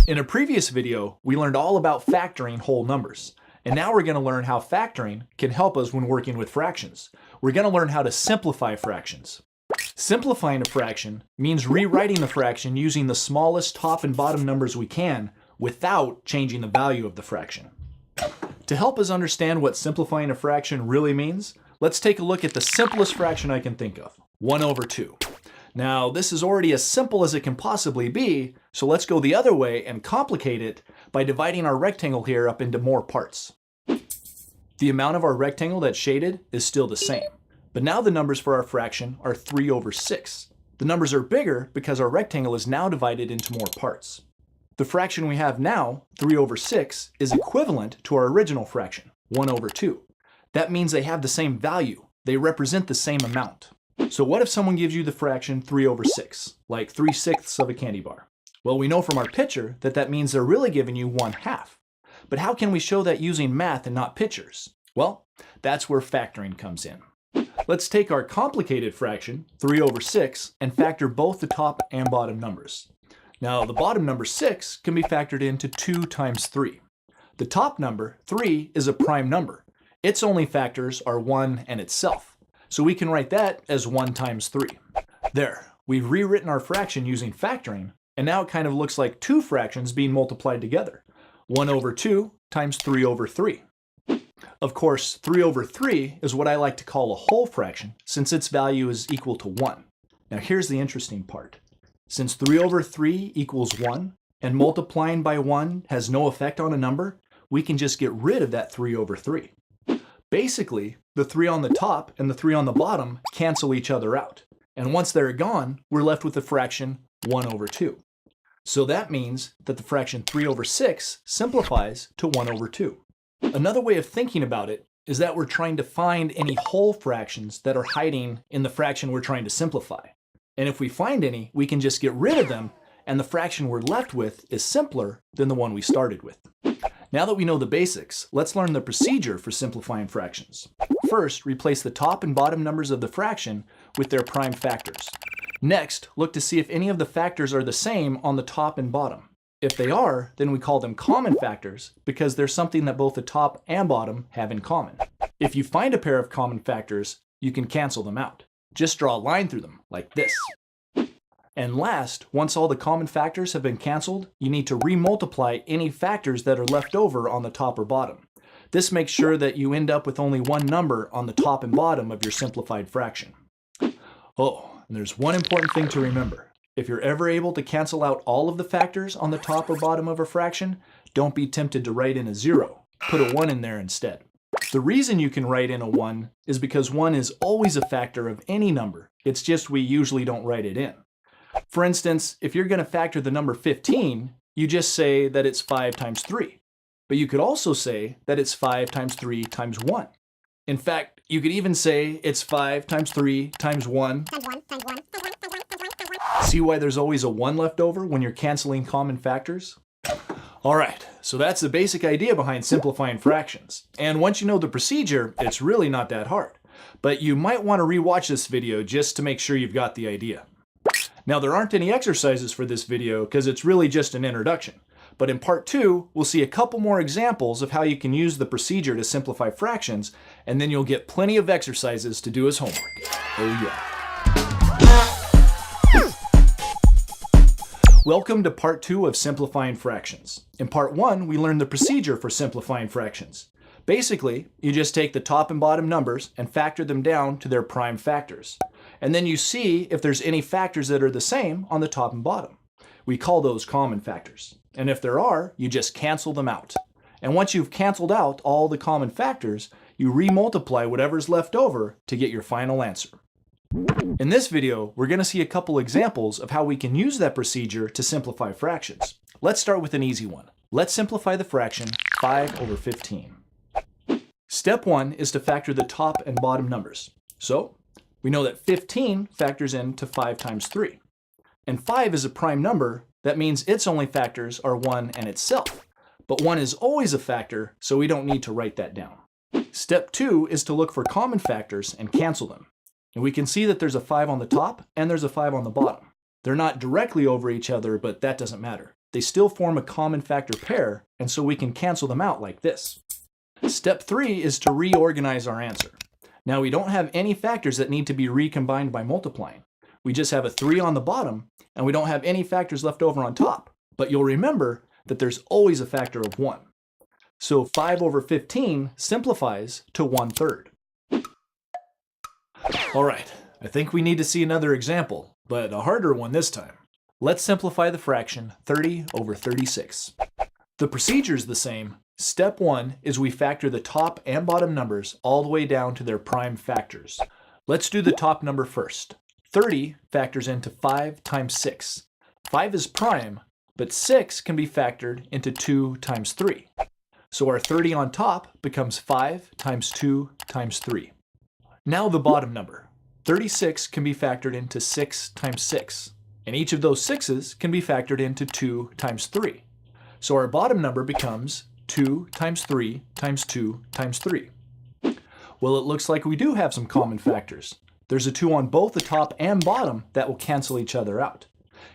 In a previous video, we learned all about factoring whole numbers. And now we're going to learn how factoring can help us when working with fractions. We're going to learn how to simplify fractions. Simplifying a fraction means rewriting the fraction using the smallest top and bottom numbers we can without changing the value of the fraction. To help us understand what simplifying a fraction really means, let's take a look at the simplest fraction I can think of, 1 over 2. Now, this is already as simple as it can possibly be, so let's go the other way and complicate it by dividing our rectangle here up into more parts. The amount of our rectangle that's shaded is still the same, but now the numbers for our fraction are 3 over 6. The numbers are bigger because our rectangle is now divided into more parts. The fraction we have now, 3 over 6, is equivalent to our original fraction, 1 over 2. That means they have the same value. They represent the same amount. So what if someone gives you the fraction 3 over 6, like 3/6 of a candy bar? Well, we know from our picture that that means they're really giving you 1/2. But how can we show that using math and not pictures? Well, that's where factoring comes in. Let's take our complicated fraction, 3 over 6, and factor both the top and bottom numbers. Now, the bottom number 6 can be factored into 2 times 3. The top number, 3, is a prime number. Its only factors are 1 and itself. So we can write that as 1 times 3. There, we've rewritten our fraction using factoring, and now it kind of looks like two fractions being multiplied together. 1 over 2 times 3 over 3. Of course, 3 over 3 is what I like to call a whole fraction, since its value is equal to 1. Now here's the interesting part. Since 3 over 3 equals 1, and multiplying by 1 has no effect on a number, we can just get rid of that 3 over 3. Basically, the 3 on the top and the 3 on the bottom cancel each other out. And once they're gone, we're left with the fraction 1 over 2. So that means that the fraction 3 over 6 simplifies to 1 over 2. Another way of thinking about it is that we're trying to find any whole fractions that are hiding in the fraction we're trying to simplify. And if we find any, we can just get rid of them, and the fraction we're left with is simpler than the one we started with. Now that we know the basics, let's learn the procedure for simplifying fractions. First, replace the top and bottom numbers of the fraction with their prime factors. Next, look to see if any of the factors are the same on the top and bottom. If they are, then we call them common factors because they're something that both the top and bottom have in common. If you find a pair of common factors, you can cancel them out. Just draw a line through them, like this. And last, once all the common factors have been canceled, you need to remultiply any factors that are left over on the top or bottom. This makes sure that you end up with only one number on the top and bottom of your simplified fraction. Oh, and there's one important thing to remember. If you're ever able to cancel out all of the factors on the top or bottom of a fraction, don't be tempted to write in a 0. Put a 1 in there instead. The reason you can write in a 1 is because 1 is always a factor of any number. It's just we usually don't write it in. For instance, if you're going to factor the number 15, you just say that it's 5 times 3. But you could also say that it's 5 times 3 times 1. In fact, you could even say it's 5 times 3 times 1. See why there's always a 1 left over when you're canceling common factors? Alright, so that's the basic idea behind simplifying fractions. And once you know the procedure, it's really not that hard. But you might want to rewatch this video just to make sure you've got the idea. Now, there aren't any exercises for this video because it's really just an introduction. But in part 2, we'll see a couple more examples of how you can use the procedure to simplify fractions, and then you'll get plenty of exercises to do as homework. Oh yeah. Welcome to part 2 of simplifying fractions. In part 1, we learned the procedure for simplifying fractions. Basically, you just take the top and bottom numbers and factor them down to their prime factors. And then you see if there's any factors that are the same on the top and bottom. We call those common factors. And if there are, you just cancel them out. And once you've canceled out all the common factors, you remultiply whatever's left over to get your final answer. In this video, we're going to see a couple examples of how we can use that procedure to simplify fractions. Let's start with an easy one. Let's simplify the fraction 5 over 15. Step 1 is to factor the top and bottom numbers. So, we know that 15 factors into 5 times 3. And 5 is a prime number. That means its only factors are 1 and itself. But 1 is always a factor, so we don't need to write that down. Step 2 is to look for common factors and cancel them. And we can see that there's a 5 on the top and there's a 5 on the bottom. They're not directly over each other, but that doesn't matter. they still form a common factor pair, and so we can cancel them out like this. Step 3 is to reorganize our answer. Now we don't have any factors that need to be recombined by multiplying. We just have a 3 on the bottom, and we don't have any factors left over on top. But you'll remember that there's always a factor of 1. So 5 over 15 simplifies to 1/3. All right, I think we need to see another example, but a harder one this time. Let's simplify the fraction 30 over 36. The procedure is the same. Step 1 is we factor the top and bottom numbers all the way down to their prime factors. Let's do the top number first. 30 factors into 5 times 6. 5 is prime, but 6 can be factored into 2 times 3. So our 30 on top becomes 5 times 2 times 3. Now the bottom number. 36 can be factored into 6 times 6. And each of those 6's can be factored into 2 times 3. So our bottom number becomes 2 times 3 times 2 times 3. Well, it looks like we do have some common factors. There's a 2 on both the top and bottom that will cancel each other out.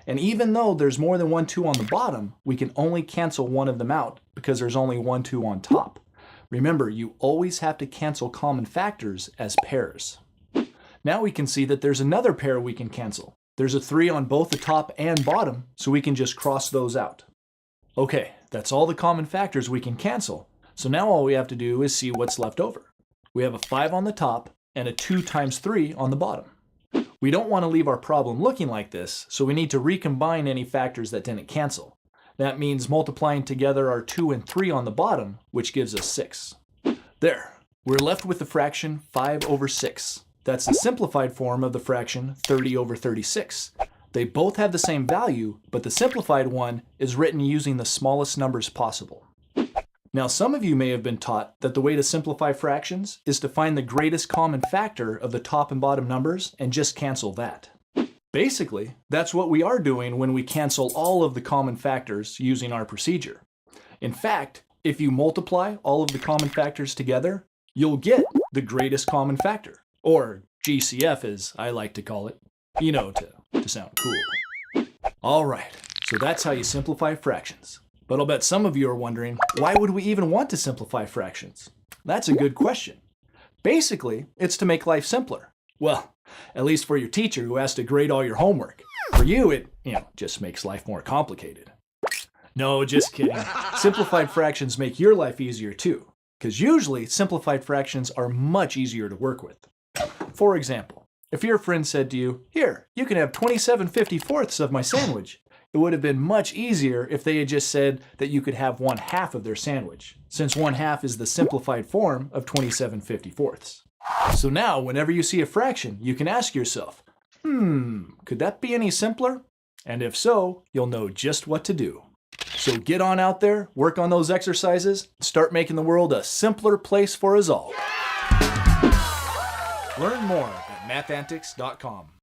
And even though there's more than one 2 on the bottom, we can only cancel one of them out because there's only one 2 on top. Remember, you always have to cancel common factors as pairs. Now we can see that there's another pair we can cancel. There's a 3 on both the top and bottom, so we can just cross those out. Okay, that's all the common factors we can cancel. So now all we have to do is see what's left over. We have a 5 on the top and a 2 times 3 on the bottom. We don't want to leave our problem looking like this, so we need to recombine any factors that didn't cancel. That means multiplying together our 2 and 3 on the bottom, which gives us 6. There, we're left with the fraction 5 over 6. That's the simplified form of the fraction 30 over 36. They both have the same value, but the simplified one is written using the smallest numbers possible. Now, some of you may have been taught that the way to simplify fractions is to find the greatest common factor of the top and bottom numbers and just cancel that. Basically, that's what we are doing when we cancel all of the common factors using our procedure. In fact, if you multiply all of the common factors together, you'll get the greatest common factor, or GCF as I like to call it, you know, to sound cool. All right, so that's how you simplify fractions. But I'll bet some of you are wondering, why would we even want to simplify fractions? That's a good question. Basically, it's to make life simpler. Well, at least for your teacher who has to grade all your homework. For you, it, just makes life more complicated. No, just kidding. Simplified fractions make your life easier too, because usually simplified fractions are much easier to work with. For example, if your friend said to you, "Here, you can have 27/54ths of my sandwich," it would have been much easier if they had just said that you could have 1/2 of their sandwich, since 1/2 is the simplified form of 27/54ths. So now, whenever you see a fraction, you can ask yourself, could that be any simpler? And if so, you'll know just what to do. So get on out there, work on those exercises, start making the world a simpler place for us all. Learn more at mathantics.com.